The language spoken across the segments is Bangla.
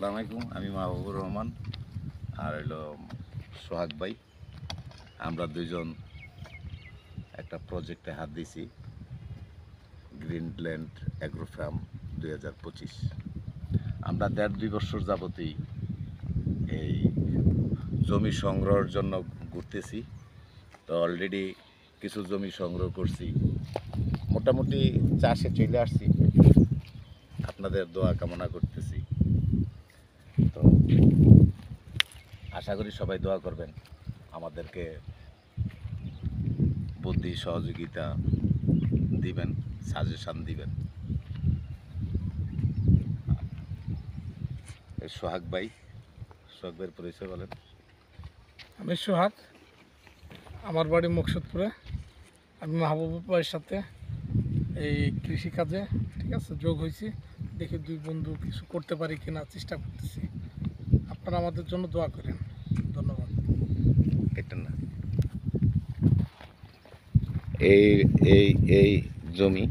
আসসালামু আলাইকুম। আমি মাহবুবুর রহমান আর হলো সোহাগ ভাই। আমরা দুইজন একটা প্রজেক্টে হাত দিছি, গ্রিনল্যান্ড অ্যাগ্রো ফার্ম 2025। আমরা 1.5-2 বছর যাবতই এই জমি সংগ্রহের জন্য ঘুরতেছি। তো অলরেডি কিছু জমি সংগ্রহ করছি, মোটামুটি চাষে চলে আসছি। আপনাদের দোয়া কামনা করতেছি। তো আশা করি সবাই দোয়া করবেন, আমাদেরকে বুদ্ধি সহযোগিতা দিবেন, সাজেশান দিবেন। সোহাগ ভাইয়ের পরিচয় বলেন। আমি সোহাগ, আমার বাড়ি মকসুদপুরে। আমি মাহবুব ভাইয়ের সাথে এই কৃষিকাজে ঠিক আছে যোগ হয়েছি। দেখি দুই বন্ধু কিছু করতে পারি কিনা চেষ্টা করতেছি। আপনারা আমাদের জন্য দোয়া করেন। ধন্যবাদ। এটা না, এই এই এই জমি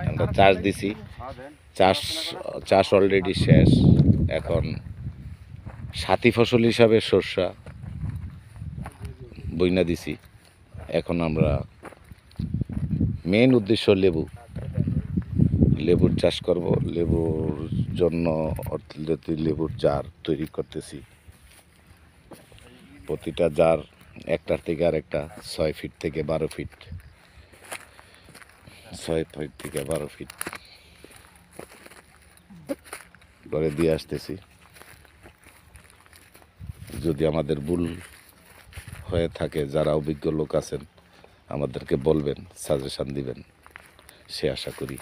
আমরা চাষ দিছি, চাষ অলরেডি শেষ। এখন সাথী ফসল হিসাবে সরষা বইনা দিছি। এখন আমরা মেইন উদ্দেশ্য লেবুর চাষ করব। লেবুর জন্য লেবুর জার তৈরি করতেছি। প্রতিটা জার একটার থেকে আরেকটা 6 ফিট থেকে 12 ফিট, 6 ফিট থেকে 12 ফিট করে দিয়ে আসতেছি। যদি আমাদের ভুল হয়ে থাকে, যারা অভিজ্ঞ লোক আছেন আমাদেরকে বলবেন, সাজেশান দিবেন, সে আশা করি।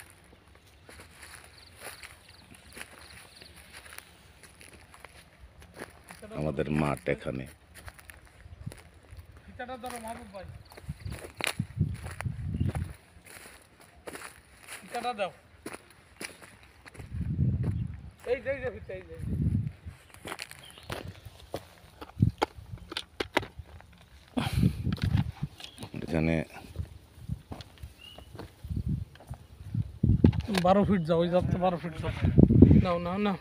আমাদের মাঠ এখানে। দাও এই যে এখানে 12 ফিট যাও, ওই যাচ্ছে 12 ফিট যাও। নাও নাও না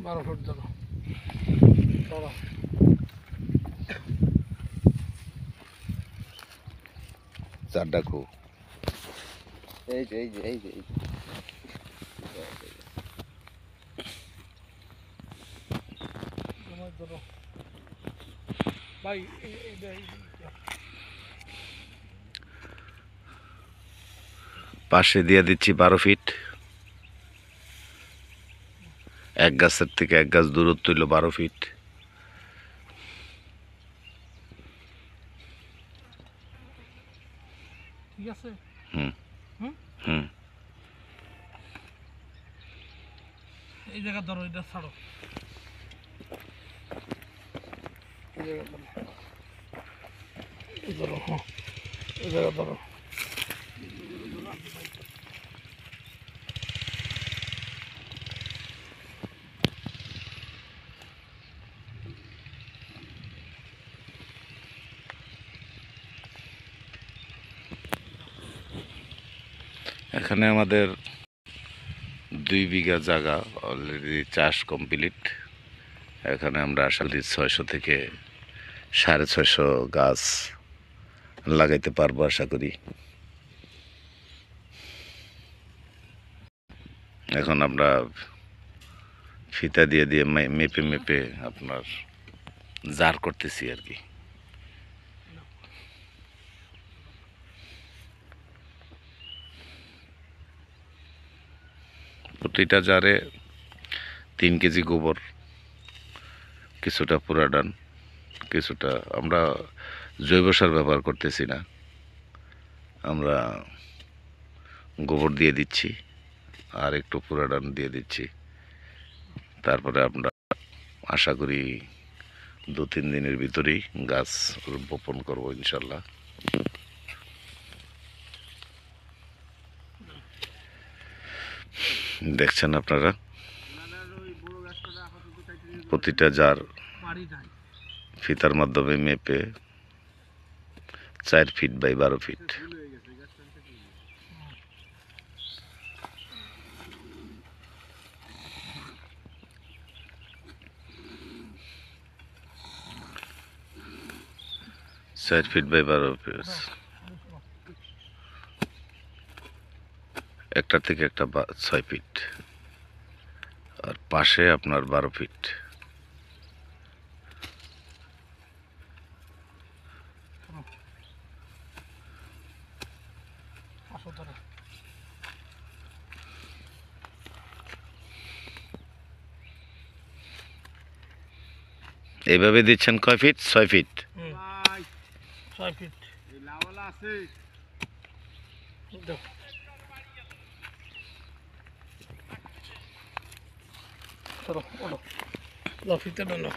12 ফিট যাও। চারটা খুব এই যে এই যে এই যে ভাই পাশে দিয়ে দিচ্ছি 12 ফিট। এক গাছের থেকে এক গাছ দূরত্ব হইল 12 ফিট। ঠিক আছে। হুম হুম এই জায়গা ধরো, এটা ছাড়ো। এই জায়গা ধরো, এই ধরো, হ্যাঁ এই জায়গা ধরো। এখানে আমাদের 2 বিঘা জায়গা অলরেডি চাষ কমপ্লিট। এখানে আমরা আসলে 600 থেকে 650 গাছ লাগাইতে পারবো আশা করি। এখন আমরা ফিতা দিয়ে দিয়ে মেপে মেপে আপনার জার করতেছি আর কি। প্রতিটা জারে 3 কেজি গোবর, কিছুটা পুরাডান, কিছুটা আমরা জৈব সার ব্যবহার করতেছি না, আমরা গোবর দিয়ে দিচ্ছি আর একটু পুরাডান দিয়ে দিচ্ছি। তারপরে আমরা আশা করি 2-3 দিনের ভিতরেই গাছ বপন করব ইনশাল্লাহ। দেখছেন আপনারা প্রতিটা জার ফিতার মাধ্যমে মেপে 4 feet by 12 feet. 4 feet by 12 feet, একটা থেকে একটা 6 ফিট, আর পাশে আপনার 12 ফিট। আসো ধরো। এইভাবে দিচ্ছেন কয় ফিট? 6 ফিট। 6 ফিট। দাও। ধরো, ওঠো। দাও, ফিতে টানো।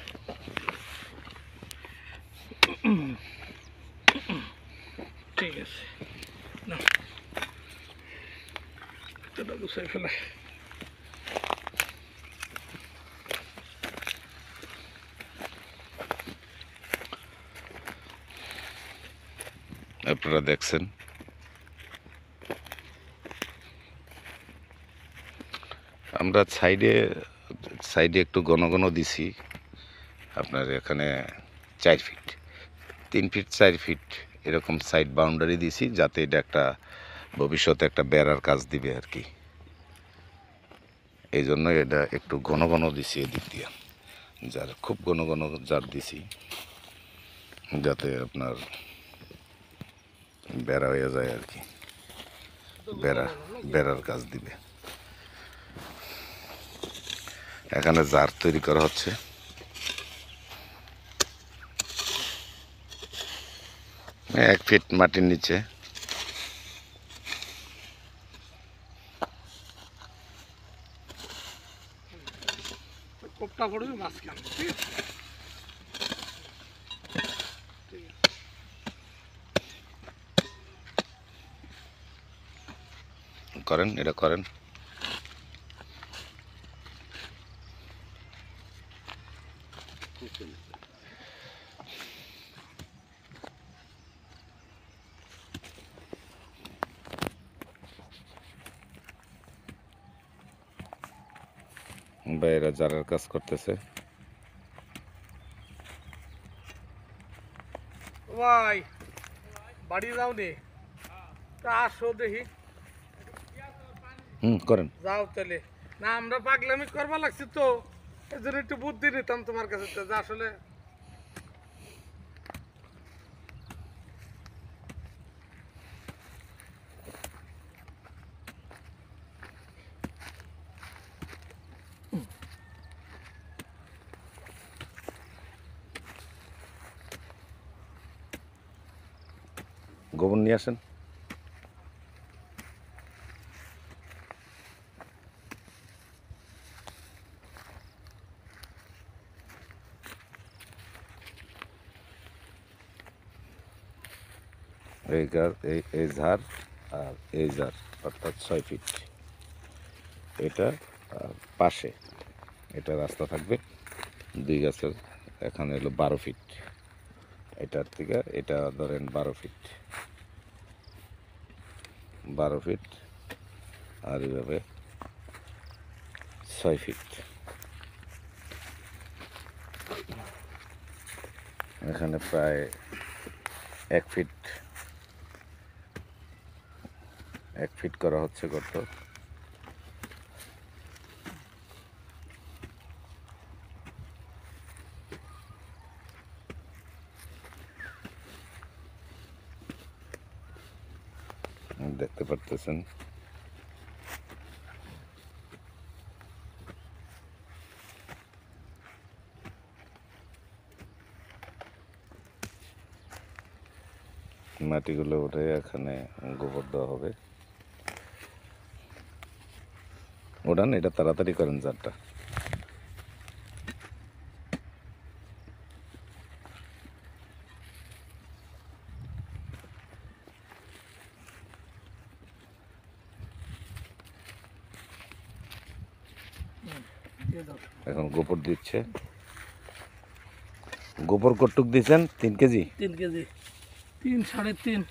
ঠিক আছে, না ফিতেটা গুছাই ফেলে। আপনারা দেখছেন আমরা সাইডে সাইডে একটু ঘন ঘন দিছি। আপনার এখানে 4 ফিট, 3 ফিট, 4 ফিট এরকম সাইড বাউন্ডারি দিছি, যাতে এটা একটা ভবিষ্যতে একটা বেড়ার কাজ দিবে আর কি। এই জন্য এটা একটু ঘন ঘন দিছি এদিক দিয়ে, যার খুব ঘন ঘন জার দিছি, যাতে আপনার বেড়া হয়ে যায় আর কি, বেড়ার কাজ দিবে। এখানে জার তৈরি করা হচ্ছে। এক ফিট মাটির নিচে। কোপটা পড়বে মাঝখানে, ঠিক আছে? করেন, এটা করেন। ভাইয়েরা জারের কাজ করতেছে। ভাই বাড়ি যাও নি, তা আসো দেখি। করেন। যাও তাহলে। না, আমরা পাগলামি করবা লাগছি তো, এই জন্য একটু বুদ্ধি নিতাম তোমার কাছে, তো যা আসলে গোবর নিয়ে আসেন। এই ঝাড় আর এই ঝাড়, অর্থাৎ 6 ফিট। এটা আর পাশে এটা রাস্তা থাকবে 2 গাছের। এখানে হলো 12 ফিট, এটার থেকে এটা ধরেন 12 ফিট, 12 ফিট, আর এইভাবে 6 ফিট। এখানে প্রায় 1 ফিট করা হচ্ছে গর্ত। দেখতে পারতেছেন মাটিগুলো উঠে এখানে গোবর দেওয়া হবে। ওঠান, এটা তাড়াতাড়ি করেন জারটা। দিয়ে দাও। এখন গোবর দিচ্ছে। গোবর কটুক দিয়েছেন? 3 কেজি। 3 কেজি, 3 3.5।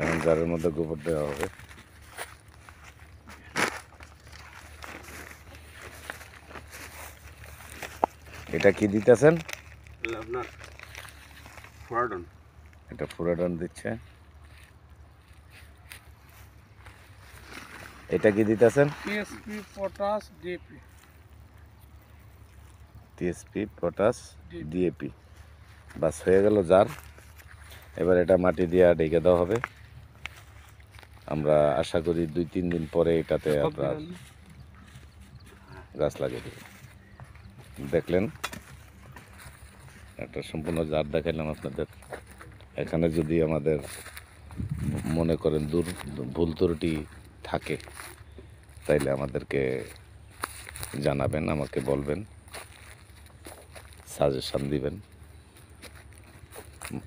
এখন জারের মধ্যে গোবর দেওয়া হবে। এটা কি দিতেছেন? ফুরাডন। এটা ফুরাডন দিচ্ছে। এটা কি দিতেছেন? TSP potash DAP. TSP potash DAP. বাস হয়ে গেল জার। এবার এটা মাটি দিয়ে ঢেকে দেওয়া হবে। আমরা আশা করি 2-3 দিন পরে এটাতে আপনার গাছ লাগিয়ে দেব। দেখলেন একটা সম্পূর্ণ জার দেখাইলাম আপনাদের। এখানে যদি আমাদের মনে করেন ভুল ত্রুটি থাকে তাইলে আমাদেরকে জানাবেন, আমাকে বলবেন, সাজেশান দিবেন।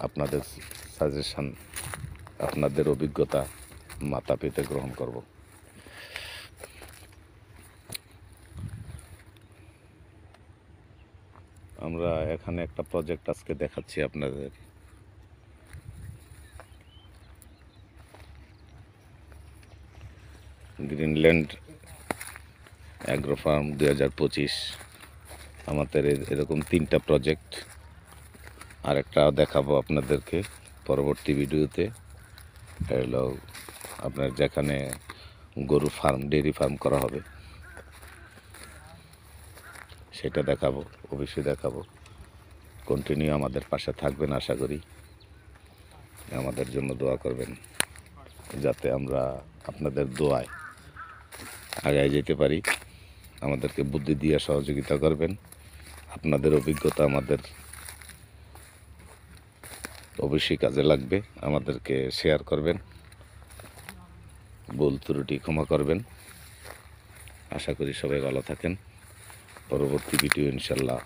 আপনাদের সাজেশান, আপনাদের অভিজ্ঞতা মাথা পেতে গ্রহণ করব। আমরা এখানে একটা প্রজেক্ট আজকে দেখাচ্ছি আপনাদের। Greenland agro farm 2025। আমাদের এরকম 3টা প্রজেক্ট, আরেকটা দেখাবো আপনাদেরকে পরবর্তী ভিডিওতে। হলো আপনার যেখানে গরু ফার্ম, ডেয়ারি ফার্ম করা হবে সেটা দেখাবো, অবশ্যই দেখাবো। কন্টিনিউ আমাদের পাশে থাকবেন আশা করি। আমাদের জন্য দোয়া করবেন যাতে আমরা আপনাদের দোয়ায় আগায় যেতে পারি। আমাদেরকে বুদ্ধি দিয়ে সহযোগিতা করবেন। আপনাদের অভিজ্ঞতা আমাদের অবশ্যই কাজে লাগবে। আমাদেরকে শেয়ার করবেন, ভুল ত্রুটি ক্ষমা করবেন। আশা করি সবাই ভালো থাকেন। পরবর্তী ভিডিও ইনশাল্লাহ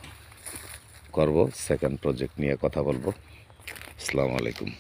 করব, সেকেন্ড প্রজেক্ট নিয়ে কথা বলবো। আসসালামু আলাইকুম।